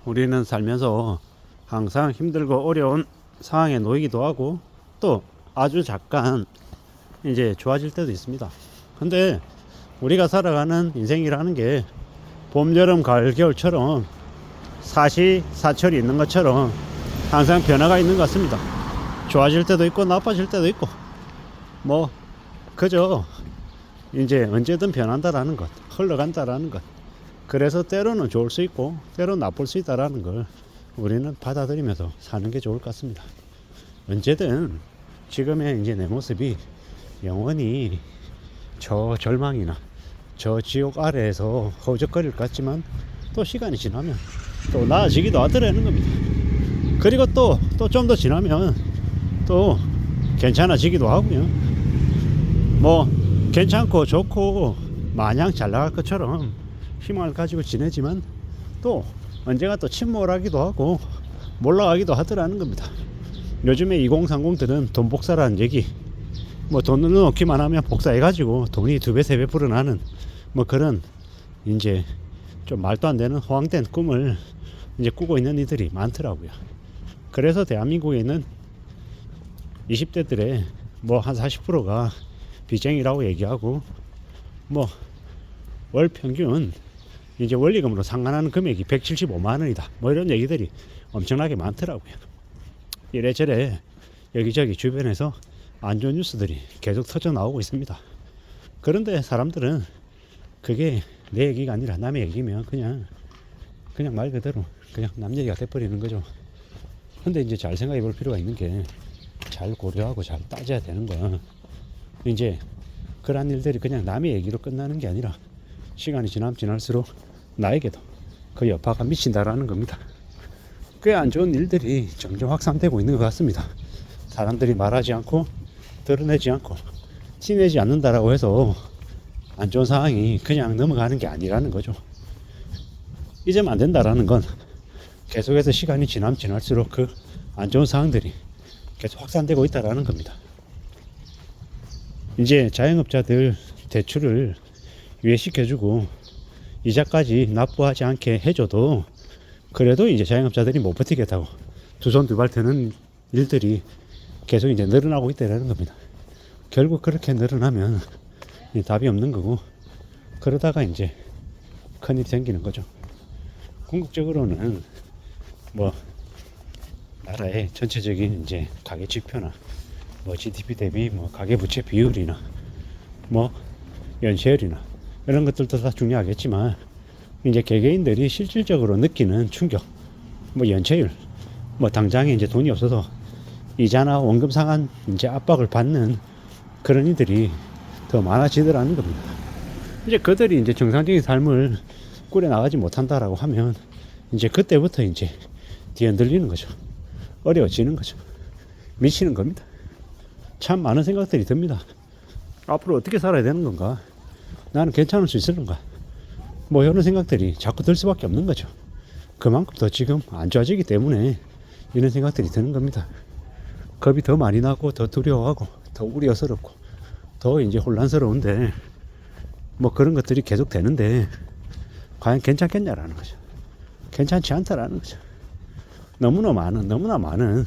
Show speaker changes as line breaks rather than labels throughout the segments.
우리는 살면서 항상 힘들고 어려운 상황에 놓이기도 하고 또 아주 잠깐 이제 좋아질 때도 있습니다. 근데 우리가 살아가는 인생이라는 게 봄, 여름, 가을, 겨울처럼 사시사철이 있는 것처럼 항상 변화가 있는 것 같습니다. 좋아질 때도 있고 나빠질 때도 있고 뭐 그저 이제 언제든 변한다라는 것, 흘러간다라는 것. 그래서 때로는 좋을 수 있고 때로는 나쁠 수 있다라는 걸 우리는 받아들이면서 사는 게 좋을 것 같습니다. 언제든 지금의 이제 내 모습이 영원히 저 절망이나 저 지옥 아래에서 허우적거릴 것 같지만 또 시간이 지나면 또 나아지기도 하더라는 겁니다. 그리고 또 좀 더 지나면 또 괜찮아지기도 하고요. 뭐 괜찮고 좋고 마냥 잘 나갈 것처럼 희망을 가지고 지내지만 또 언제가 또 침몰하기도 하고 몰락하기도 하더라는 겁니다. 요즘에 2030들은 돈 복사라는 얘기, 뭐 돈을 넣기만 하면 복사해가지고 돈이 2배 3배 불어나는 뭐 그런 이제 좀 말도 안 되는 허황된 꿈을 이제 꾸고 있는 이들이 많더라고요. 그래서 대한민국에 있는 20대들의 뭐 한 40%가 빚쟁이라고 얘기하고 뭐 월 평균 이제 원리금으로 상환하는 금액이 175만 원이다. 뭐 이런 얘기들이 엄청나게 많더라고요. 이래저래 여기저기 주변에서 안 좋은 뉴스들이 계속 터져 나오고 있습니다. 그런데 사람들은 그게 내 얘기가 아니라 남의 얘기면 그냥 말 그대로 그냥 남 얘기가 돼버리는 거죠. 근데 이제 잘 생각해 볼 필요가 있는 게 잘 고려하고 잘 따져야 되는 건 이제 그러한 일들이 그냥 남의 얘기로 끝나는 게 아니라 시간이 지날수록 나에게도 그 여파가 미친다라는 겁니다. 꽤 안 좋은 일들이 점점 확산되고 있는 것 같습니다. 사람들이 말하지 않고 드러내지 않고 티내지 않는다라고 해서 안 좋은 상황이 그냥 넘어가는 게 아니라는 거죠. 잊으면 안 된다라는 건 계속해서 시간이 지날수록 그 안 좋은 상황들이 계속 확산되고 있다라는 겁니다. 이제 자영업자들 대출을 유예시켜주고 이자까지 납부하지 않게 해줘도 그래도 이제 자영업자들이 못 버티겠다고 두 손 두 발 드는 일들이 계속 이제 늘어나고 있다는 겁니다. 결국 그렇게 늘어나면 답이 없는 거고 그러다가 이제 큰일이 생기는 거죠. 궁극적으로는 뭐 나라의 전체적인 이제 가계 지표나 뭐 GDP 대비 뭐 가계부채 비율이나 뭐 연체율이나 이런 것들도 다 중요하겠지만 이제 개개인들이 실질적으로 느끼는 충격, 뭐 연체율, 뭐 당장에 이제 돈이 없어서 이자나 원금 상환 이제 압박을 받는 그런 이들이 더 많아지더라는 겁니다. 이제 그들이 이제 정상적인 삶을 꾸려 나가지 못한다라고 하면 이제 그때부터 이제 뒤흔들리는 거죠. 어려워지는 거죠. 미치는 겁니다. 참 많은 생각들이 듭니다. 앞으로 어떻게 살아야 되는 건가? 나는 괜찮을 수 있을 건가? 뭐 이런 생각들이 자꾸 들 수밖에 없는 거죠. 그만큼 더 지금 안 좋아지기 때문에 이런 생각들이 드는 겁니다. 겁이 더 많이 나고 더 두려워하고 더 우려스럽고 더 이제 혼란스러운데 뭐 그런 것들이 계속 되는데 과연 괜찮겠냐라는 거죠. 괜찮지 않다라는 거죠. 너무나 많은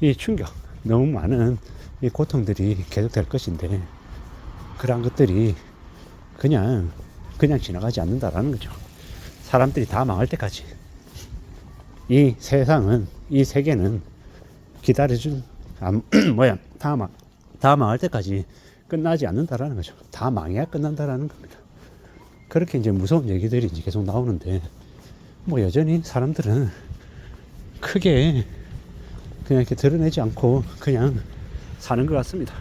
이 충격, 너무 많은 이 고통들이 계속 될 것인데 그러한 것들이 그냥 지나가지 않는다라는 거죠. 사람들이 다 망할 때까지 이 세상은, 이 세계는 기다려준 다 망할 때까지 끝나지 않는다라는 거죠. 다 망해야 끝난다라는 겁니다. 그렇게 이제 무서운 얘기들이 이제 계속 나오는데 뭐 여전히 사람들은 크게 그냥 이렇게 드러내지 않고 그냥 사는 것 같습니다.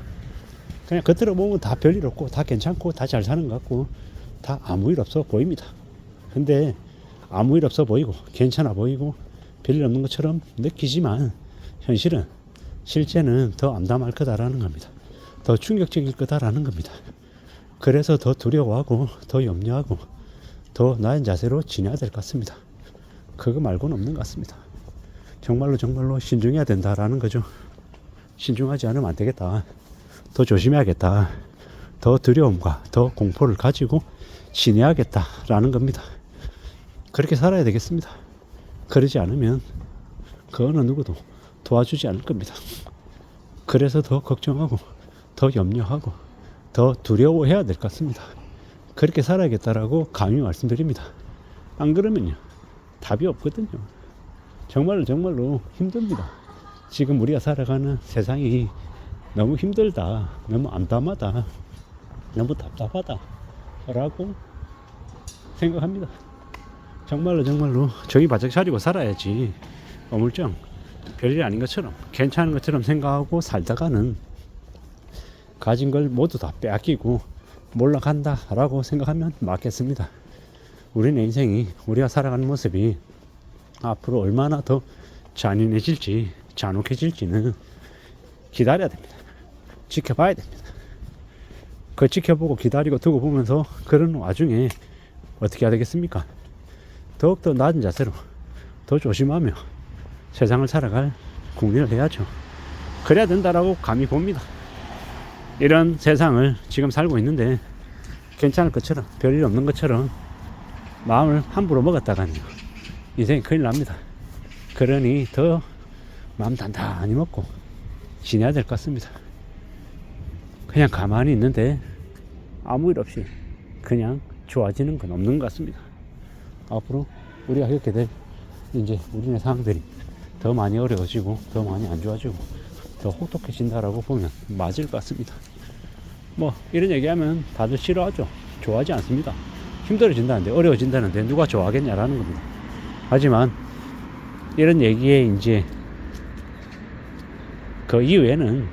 그냥 겉으로 보면 다 별일 없고 다 괜찮고 다 잘 사는 것 같고 다 아무 일 없어 보입니다. 근데 아무 일 없어 보이고 괜찮아 보이고 별일 없는 것처럼 느끼지만 실제는 더 암담할 거다라는 겁니다. 더 충격적일 거다라는 겁니다. 그래서 더 두려워하고 더 염려하고 더 나은 자세로 지내야 될 것 같습니다. 그거 말고는 없는 것 같습니다. 정말로 신중해야 된다라는 거죠. 신중하지 않으면 안 되겠다. 더 조심해야겠다. 더 두려움과 더 공포를 가지고 지내야겠다라는 겁니다. 그렇게 살아야 되겠습니다. 그러지 않으면 그 어느 누구도 도와주지 않을 겁니다. 그래서 더 걱정하고 더 염려하고 더 두려워해야 될 것 같습니다. 그렇게 살아야겠다라고 감히 말씀드립니다. 안 그러면요 답이 없거든요. 정말로 힘듭니다. 지금 우리가 살아가는 세상이 너무 힘들다, 너무 암담하다, 너무 답답하다 라고 생각합니다. 정말로 정이 바짝 차리고 살아야지 어물쩡 별일 아닌 것처럼 괜찮은 것처럼 생각하고 살다가는 가진 걸 모두 다 빼앗기고 몰락한다 라고 생각하면 맞겠습니다. 우리는 인생이, 우리가 살아가는 모습이 앞으로 얼마나 더 잔인해질지 잔혹해질지는 기다려야 됩니다. 지켜봐야 됩니다. 그 지켜보고 기다리고 두고 보면서 그런 와중에 어떻게 해야 되겠습니까? 더욱더 낮은 자세로 더 조심하며 세상을 살아갈 궁리를 해야죠. 그래야 된다라고 감히 봅니다. 이런 세상을 지금 살고 있는데 괜찮을 것처럼 별일 없는 것처럼 마음을 함부로 먹었다가는 인생이 큰일 납니다. 그러니 더 마음 단단히 먹고 지내야 될 것 같습니다. 그냥 가만히 있는데 아무 일 없이 그냥 좋아지는 건 없는 것 같습니다. 앞으로 우리가 겪게 될 이제 우리네 상황들이 더 많이 어려워지고 더 많이 안 좋아지고 더 혹독해진다라고 보면 맞을 것 같습니다. 뭐 이런 얘기하면 다들 싫어하죠. 좋아하지 않습니다. 힘들어진다는데, 어려워진다는데 누가 좋아하겠냐라는 겁니다. 하지만 이런 얘기에 이제 그 이후에는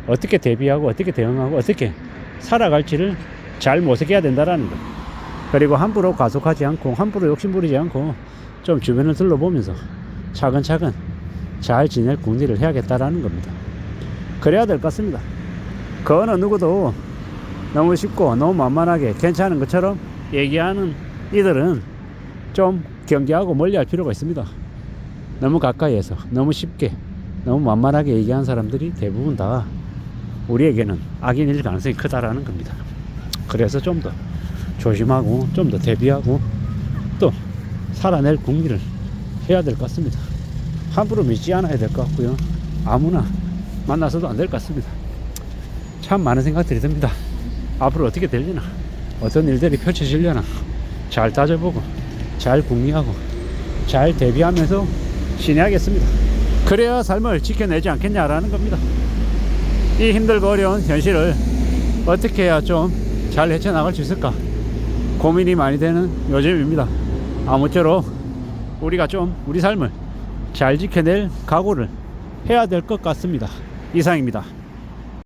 어떻게 대비하고 어떻게 대응하고 어떻게 살아갈지를 잘 모색해야 된다라는 것. 그리고 함부로 과속하지 않고 함부로 욕심부리지 않고 좀 주변을 둘러보면서 차근차근 잘 지낼 궁리를 해야겠다라는 겁니다. 그래야 될 것 같습니다. 그 어느 누구도 너무 쉽고 너무 만만하게 괜찮은 것처럼 얘기하는 이들은 좀 경계하고 멀리할 필요가 있습니다. 너무 가까이에서 너무 쉽게 너무 만만하게 얘기하는 사람들이 대부분 다 우리에게는 악인일 가능성이 크다라는 겁니다. 그래서 좀 더 조심하고 좀 더 대비하고 또 살아낼 궁리를 해야 될 것 같습니다. 함부로 믿지 않아야 될 것 같고요. 아무나 만나서도 안 될 것 같습니다. 참 많은 생각들이 듭니다. 앞으로 어떻게 되려나, 어떤 일들이 펼쳐지려나 잘 따져보고 잘 궁리하고 잘 대비하면서 지내야겠습니다. 그래야 삶을 지켜내지 않겠냐라는 겁니다. 이 힘들고 어려운 현실을 어떻게 해야 좀 잘 헤쳐나갈 수 있을까 고민이 많이 되는 요즘입니다. 아무쪼록 우리가 좀 우리 삶을 잘 지켜낼 각오를 해야 될 것 같습니다. 이상입니다.